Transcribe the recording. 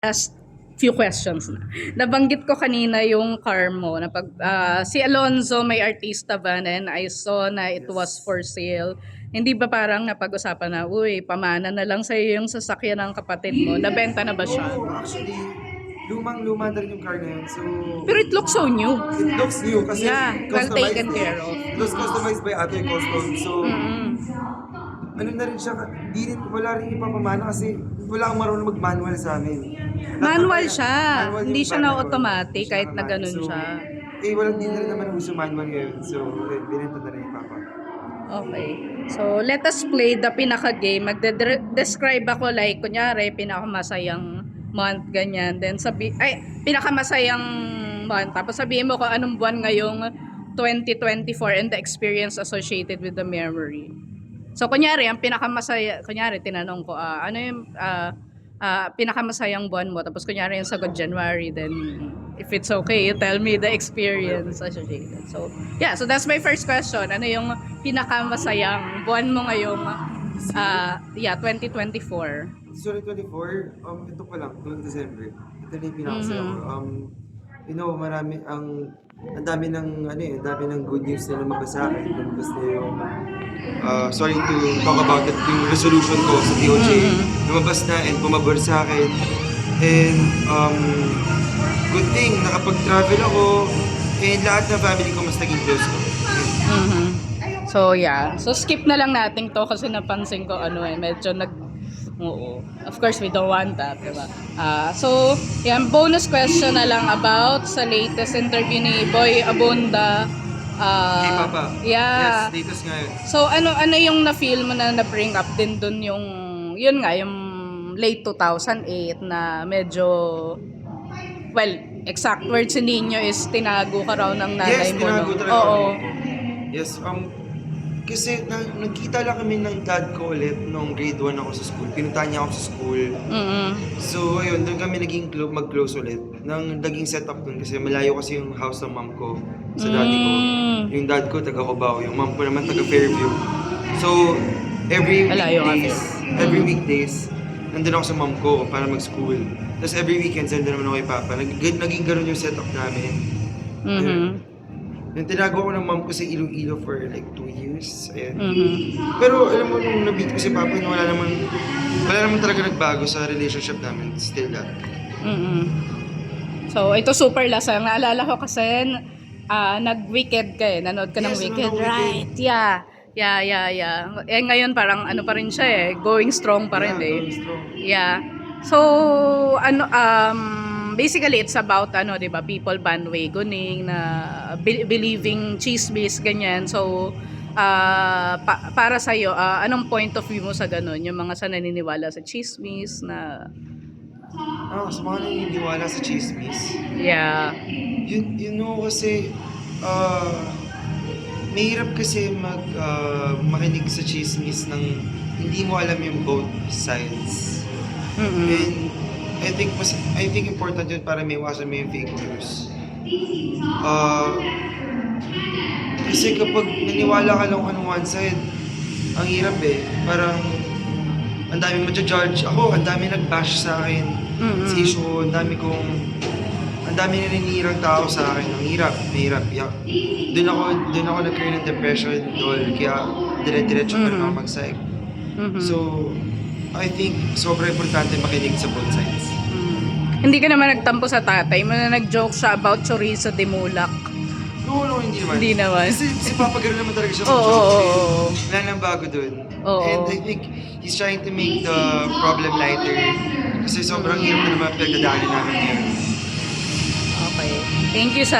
Last few questions na. Nabanggit ko kanina yung car mo na pag si Alonzo may artista van and I saw na it was for sale. Hindi ba parang napag-usapan na, uy, pamana na lang sa'yo yung sasakyan ng kapatid mo? Nabenta na ba siya? Oo, actually, lumang-luma na rin yung car na yun. So, Pero it looks so new. it looks new kasi Yeah, well customized taken care of. It was customized by Ate Custom. So, ano na rin siya, wala rin ipapamana kasi wala kang marunong mag-manual sa amin. Manual siya. Manual Hindi yung siya van na ko. automatic Hindi kahit siya na ganun automatic. siya. Walang din na rin naman uso manual ngayon. So, binenta na rin yung papa. Okay. So, let us play the pinaka-game. Magde-describe ako like, kunyari, pinakamasayang month, ganyan. Then pinakamasayang month. Tapos sabihin mo kung anong buwan ngayong 2024 and the experience associated with the memory. So, kunyari, ang pinakamasaya, kunyari, tinanong ko, ano yung pinakamasayang buwan mo? Tapos, kunyari, yung sagot January, then, if it's okay, you tell me the experience associated. So, yeah, so that's my first question. Ano yung pinakamasayang buwan mo ngayong, 2024? Sorry, 24, ito pa lang, 12 December. Ito na yung pinakasaya ko. Ang dami ng good news na lumabas sa akin. Lumabas na yung, sorry to talk about it, yung resolution ko sa DOJ. Lumabas na and pumabor sa akin. And, good thing, nakapag-travel ako. And lahat ng family ko mas naging close ko. So, yeah. So, skip na lang natin to kasi napansin ko, medyo oo. Of course, we don't want that, diba? So, yan, bonus question na lang about sa latest interview ni Boy Abunda. Kay Papa. Yeah. Yes, latest nga yun. So, ano yung na-feel mo na na-bring up din dun yung late 2008 na medyo, well, exact words ni Nino is tinago ka raw ng nanay Yes, mo. tinago talaga Oo. ako. Yes, kasi nagkita lang kami ng dad ko ulit nung grade 1 ako sa school. Pinuntahan niya ako sa school. So, ayun, doon kami naging mag-close ulit. Naging setup doon kasi malayo kasi yung house ng mom ko sa daddy ko. Yung dad ko, taga Cubao. Yung mom ko naman, taga Fairview. So, every weekdays, nandun ako sa mom ko para mag-school. Tapos every weekend, nandun naman ako kay Papa. Naging ganun yung setup namin. Yung tinago ko ng mom ko sa Iloilo for like 2 years. Ayan. Pero alam mo, nung nabit ko si Papa, wala naman talaga nagbago sa relationship namin. Still that. So, ito super lasang. Naalala ko kasi nag-Wicked ka nanood ka ng Yes, Wicked. nanood ng Right, yeah. Ngayon parang pa rin siya going strong pa rin Going strong. Yeah. So, basically it's about di ba, people bandwagoning na believing chismis ganyan. So, para sa iyo, anong point of view mo sa ganun? Yung mga sa naniniwala sa chismis na Sa mga naniniwala sa chismis. yeah. Kasi, mahirap kasi makinig sa chismis ng hindi mo alam yung both sides. And I think important yun para may iwasan mo yung fake news. Kasi kapag naniwala ka lang on one side, ang hirap Parang ang dami ma-judge. Ako, ang dami nag-bash sa akin sa issue. Ang dami naninirang tao sa akin. Ang mahirap. Doon ako nagkaroon ng depression kaya dire-diretso pa rin ako mag-psych. So, I think sobrang importante makinig sa both sides. Hindi ka naman nagtampo sa tatay mo na nag-joke siya about chorizo de mulak. No, hindi naman. Hindi naman. Kasi si Papa gano'n naman talaga siya Oo. Wala nang bago dun. Oo. And I think he's trying to make the problem lighter. Kasi sobrang hirap na naman pinagdadaanan namin ngayon. Okay. Thank you sa